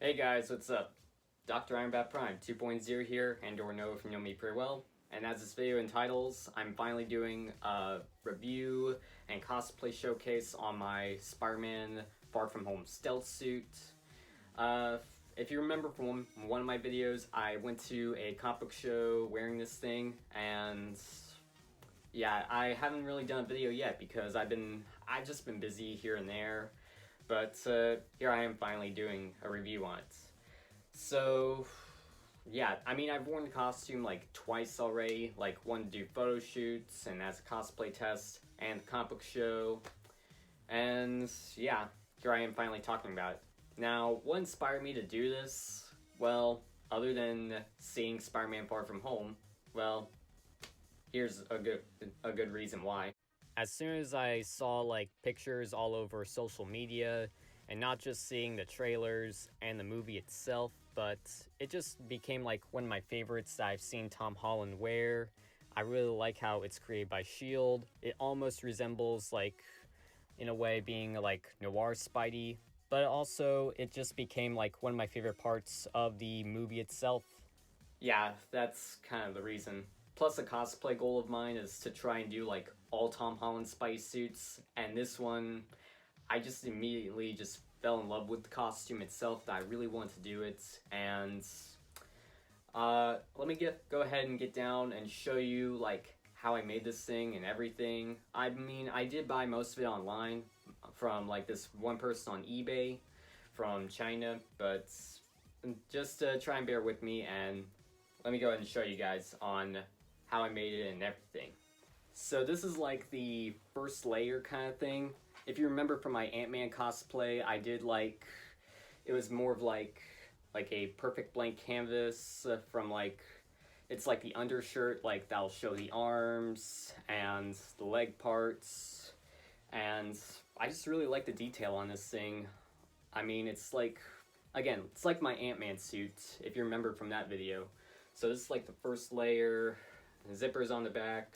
Hey guys, what's up? Dr. Ironbat Prime 2.0 here, and or know if you know me pretty well. And as this video entitles, I'm finally doing a review and cosplay showcase on my Spider-Man Far From Home stealth suit. If you remember from one of my videos, I went to a comic book show wearing this thing, and yeah, I haven't really done a video yet because I've just been busy here and there. But here I am finally doing a review on it. So yeah, I mean, I've worn the costume like twice already, like one to do photo shoots and as a cosplay test and the comic book show. And yeah, here I am finally talking about it. Now, what inspired me to do this? Well, other than seeing Spider-Man Far From Home, well, here's a good reason why. As soon as I saw like pictures all over social media, and not just seeing the trailers and the movie itself, but it just became like one of my favorites that I've seen Tom Holland wear. I really like how it's created by S.H.I.E.L.D. It almost resembles, like, in a way, being like noir Spidey, but also it just became like one of my favorite parts of the movie itself. Yeah, that's kind of the reason. Plus, a cosplay goal of mine is to try and do like all Tom Holland Spidey suits, and this one, I just immediately just fell in love with the costume itself, that I really wanted to do it. And let me go ahead and get down and show you like how I made this thing and everything. I mean, I did buy most of it online from like this one person on eBay from China, but just try and bear with me and let me go ahead and show you guys on how I made it and everything. So this is like the first layer kind of thing. If you remember from my Ant-Man cosplay, I did like, it was more of like a perfect blank canvas from like, it's like the undershirt, like that'll show the arms and the leg parts. And I just really like the detail on this thing. I mean, it's like, again, it's like my Ant-Man suit, if you remember from that video. So this is like the first layer, the zipper's on the back,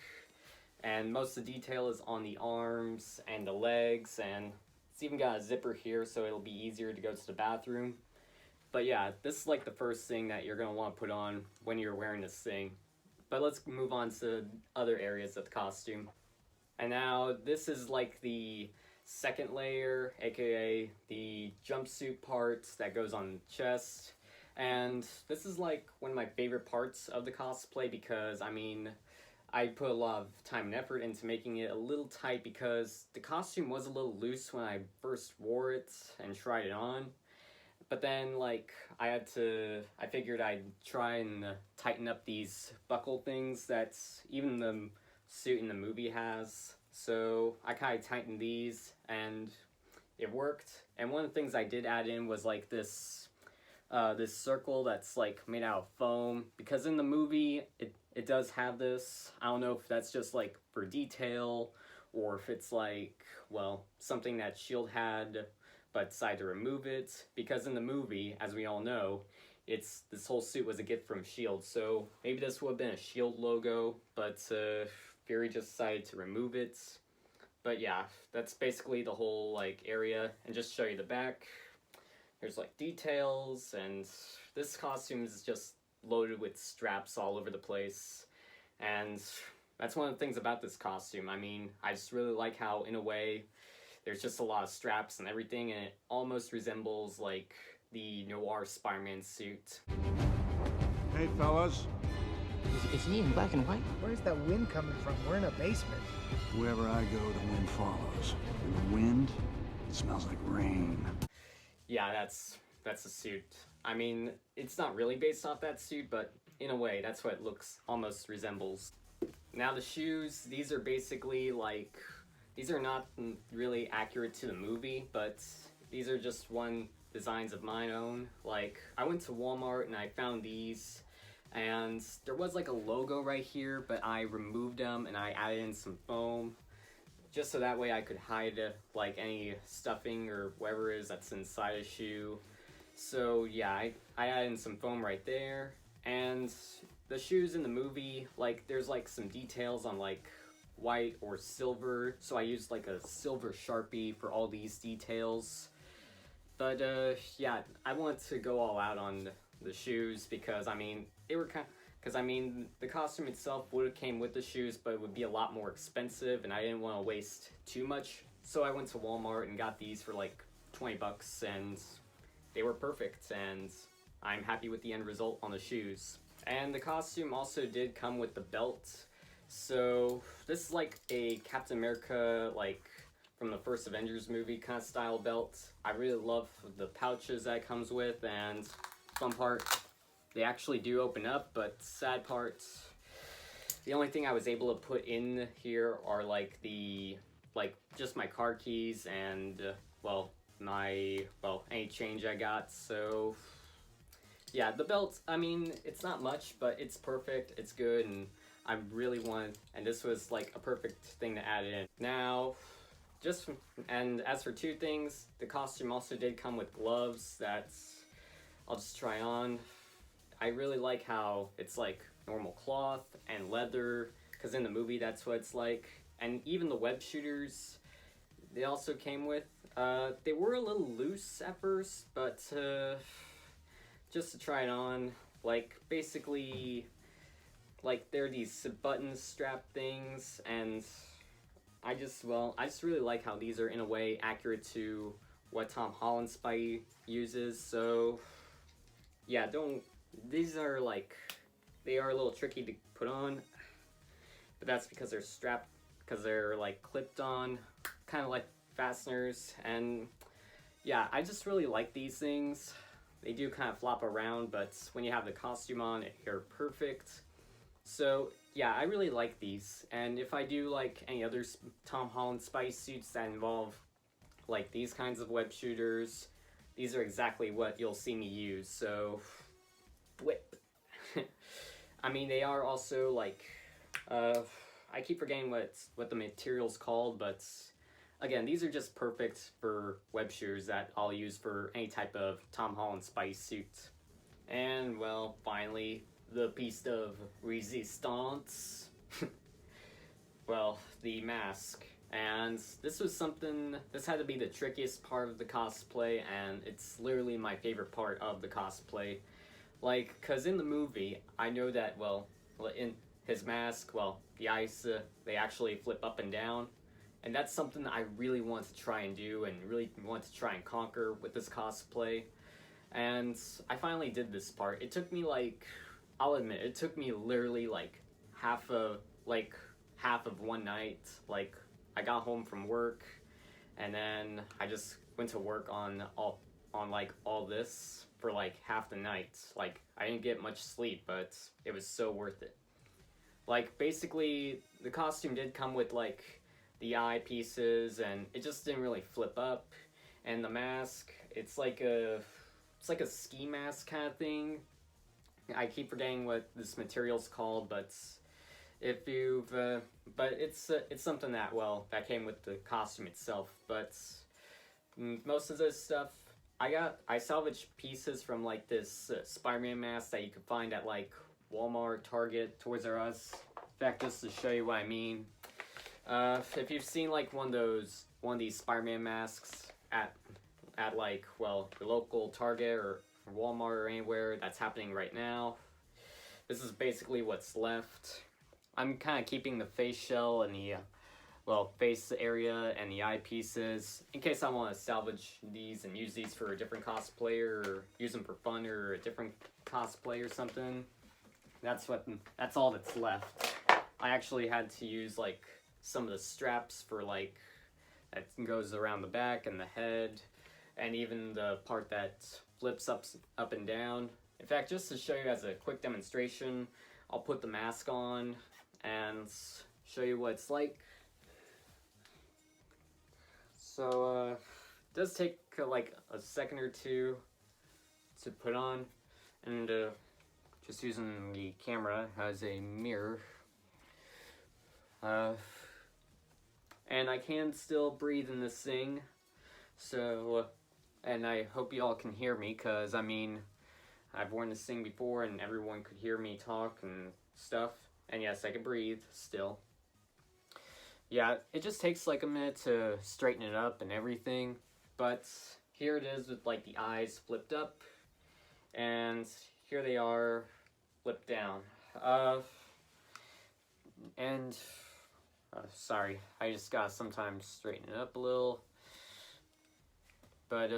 and most of the detail is on the arms and the legs, and it's even got a zipper here so it'll be easier to go to the bathroom. But yeah, this is like the first thing that you're going to want to put on when you're wearing this thing. But let's move on to other areas of the costume. And now this is like the second layer, aka the jumpsuit part that goes on the chest. And this is like one of my favorite parts of the cosplay because, I mean, I put a lot of time and effort into making it a little tight because the costume was a little loose when I first wore it and tried it on. But then, like, I figured I'd try and tighten up these buckle things that even the suit in the movie has. So I kind of tightened these and it worked. And one of the things I did add in was like this circle that's like made out of foam, because in the movie it does have this. I don't know if that's just like for detail or if it's like, well, something that S.H.I.E.L.D. had but decided to remove it, because in the movie, as we all know, this whole suit was a gift from S.H.I.E.L.D. So maybe this would have been a S.H.I.E.L.D. logo, but Fury just decided to remove it. But yeah, that's basically the whole like area. And just show you the back, there's like details, and this costume is just loaded with straps all over the place. And that's one of the things about this costume. I mean, I just really like how, in a way, there's just a lot of straps and everything, and it almost resembles like the noir Spider-Man suit. Hey fellas. Is he in black and white? Where's that wind coming from? We're in a basement. Wherever I go, the wind follows. And the wind, it smells like rain. Yeah, that's a suit. I mean, it's not really based off that suit, but in a way, that's what it almost resembles. Now the shoes, these are basically like, these are not really accurate to the movie, but these are just designs of my own. Like, I went to Walmart and I found these, and there was like a logo right here, but I removed them and I added in some foam, just so that way I could hide like any stuffing or whatever it is that's inside a shoe. So yeah, I added in some foam right there. And the shoes in the movie, like, there's like some details on like white or silver, so I used like a silver Sharpie for all these details. But yeah, I want to go all out on the shoes because I mean they were kind. Because I mean the costume itself would have came with the shoes, but it would be a lot more expensive, and I didn't want to waste too much. So I went to Walmart and got these for like 20 bucks, and they were perfect. And I'm happy with the end result on the shoes. And the costume also did come with the belt. So this is like a Captain America, like from the first Avengers movie kind of style belt. I really love the pouches that it comes with, and fun part, they actually do open up, but sad part, the only thing I was able to put in here are like just my car keys and any change I got. So yeah, the belt, I mean, it's not much, but it's perfect, it's good, and I really want, and this was like a perfect thing to add in. Now, and as for two things, the costume also did come with gloves that I'll just try on. I really like how it's like normal cloth and leather, because in the movie that's what it's like. And even the web shooters, they also came with. They were a little loose at first, but just to try it on, like basically, like they're these button strap things, and I just really like how these are in a way accurate to what Tom Holland's Spidey uses. So yeah, these are like, they are a little tricky to put on, but that's because they're like clipped on, kind of like fasteners. And yeah, I just really like these things. They do kind of flop around, but when you have the costume on, they're perfect. So yeah, I really like these. And if I do like any other Tom Holland Spidey suits that involve like these kinds of web shooters, these are exactly what you'll see me use. So whip. I mean, they are also like, I keep forgetting what the material's called, but again, these are just perfect for web shooters that I'll use for any type of Tom Holland Spidey suit. And well, finally, the piece of resistance. Well, the mask. And this had to be the trickiest part of the cosplay, and it's literally my favorite part of the cosplay. Like, cause in the movie, I know that, well, in his mask, the eyes, they actually flip up and down. And that's something I really want to try and do, and really want to try and conquer with this cosplay. And I finally did this part. It took me I'll admit, it took me literally like half of one night. Like, I got home from work, and then I just went to work on all this for like half the night. Like, I didn't get much sleep, but it was so worth it. Like, basically, the costume did come with like the eye pieces, and it just didn't really flip up. And the mask, it's like a ski mask kind of thing. I keep forgetting what this material's called, but if you've but it's something that came with the costume itself. But most of this stuff, I salvaged pieces from like this Spider-Man mask that you could find at like Walmart, Target, Toys R Us. In fact, just to show you what I mean, if you've seen like one of these Spider-Man masks at like the local Target or Walmart or anywhere, that's happening right now. This is basically what's left. I'm kind of keeping the face shell and the face area and the eye pieces in case I want to salvage these and use these for a different cosplayer, or use them for fun or a different cosplay or something. That's all that's left. I actually had to use like some of the straps for like that goes around the back and the head, and even the part that flips up and down. In fact, just to show you as a quick demonstration, I'll put the mask on and show you what it's like. So it does take like a second or two to put on, and just using the camera as a mirror. And I can still breathe in this thing, so, and I hope y'all can hear me, because I mean, I've worn this thing before and everyone could hear me talk and stuff, and yes, I can breathe still. Yeah, it just takes like a minute to straighten it up and everything, but here it is with like the eyes flipped up, and here they are flipped down. Sorry, I just gotta sometimes straighten it up a little. But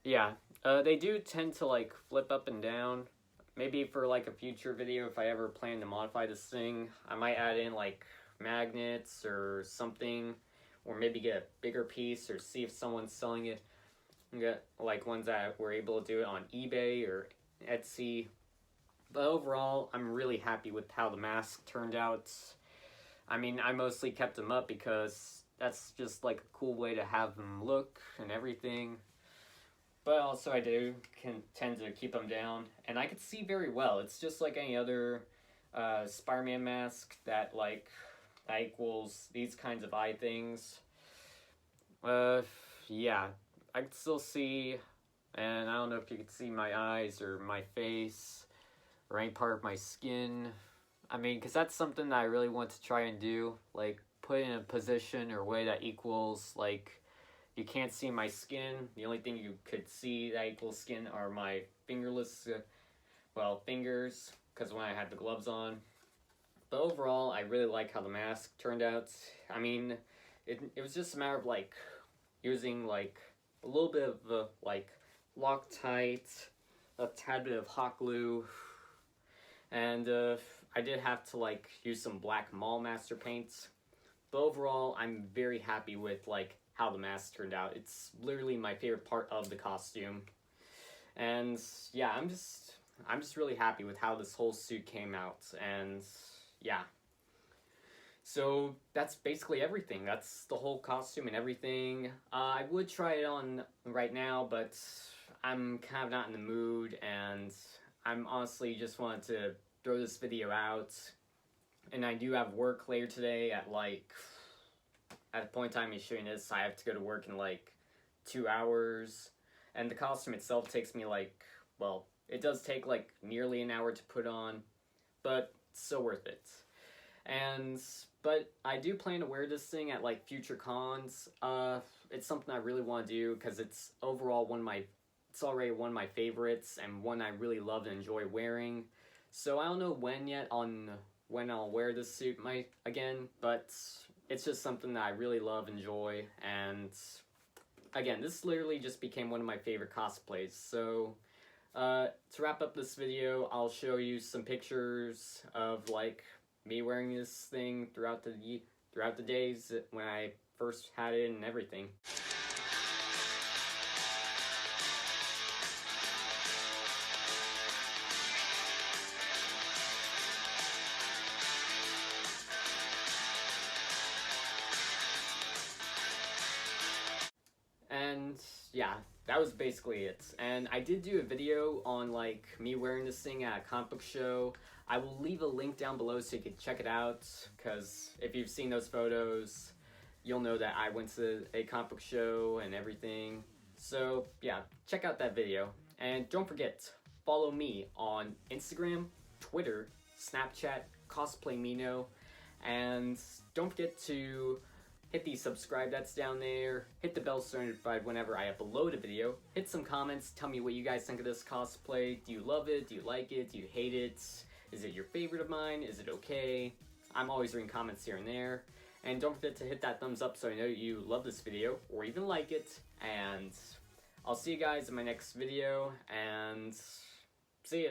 yeah, they do tend to like flip up and down. Maybe for like a future video, if I ever plan to modify this thing, I might add in like magnets or something, or maybe get a bigger piece, or see if someone's selling it. Get like ones that were able to do it on eBay or Etsy. But overall, I'm really happy with how the mask turned out. I mean, I mostly kept them up because that's just like a cool way to have them look and everything. But also I can tend to keep them down, and I can see very well. It's just like any other Spider-Man mask that equals these kinds of eye things. Yeah, I can still see, and I don't know if you can see my eyes or my face or any part of my skin. I mean, because that's something that I really want to try and do, like put in a position or way that equals, like, you can't see my skin. The only thing you could see that equals skin are my fingers, because when I had the gloves on. But overall, I really like how the mask turned out. I mean, it was just a matter of, like, using, like, a little bit of, like, Loctite, a tad bit of hot glue, and, I did have to, like, use some black Mall Master paints. But overall, I'm very happy with, like, how the mask turned out. It's literally my favorite part of the costume. And, yeah, I'm just really happy with how this whole suit came out. And, yeah. So, that's basically everything. That's the whole costume and everything. I would try it on right now, but I'm kind of not in the mood, and I'm honestly just wanted to throw this video out. And I do have work later today at the point in time I'm shooting this, I have to go to work in like 2 hours. And the costume itself takes me like, well, it does take like nearly an hour to put on, but it's so worth it. But I do plan to wear this thing at like future cons. It's something I really want to do because it's overall it's already one of my favorites and one I really love and enjoy wearing. So I don't know when yet when I'll wear this suit again, but it's just something that I really love, enjoy, and again, this literally just became one of my favorite cosplays. So to wrap up this video, I'll show you some pictures of like me wearing this thing throughout the days when I first had it and everything. And yeah, that was basically it. And I did do a video on like me wearing this thing at a comic book show. I will leave a link down below so you can check it out, because if you've seen those photos, you'll know that I went to a comic book show and everything. So yeah, check out that video. And don't forget, follow me on Instagram, Twitter, Snapchat, CosplayMino, and don't forget to hit the subscribe that's down there, hit the bell so you're notified whenever I upload a video, hit some comments, tell me what you guys think of this cosplay. Do you love it? Do you like it? Do you hate it? Is it your favorite of mine? Is it okay? I'm always reading comments here and there. And don't forget to hit that thumbs up so I know you love this video, or even like it. And I'll see you guys in my next video, and see ya.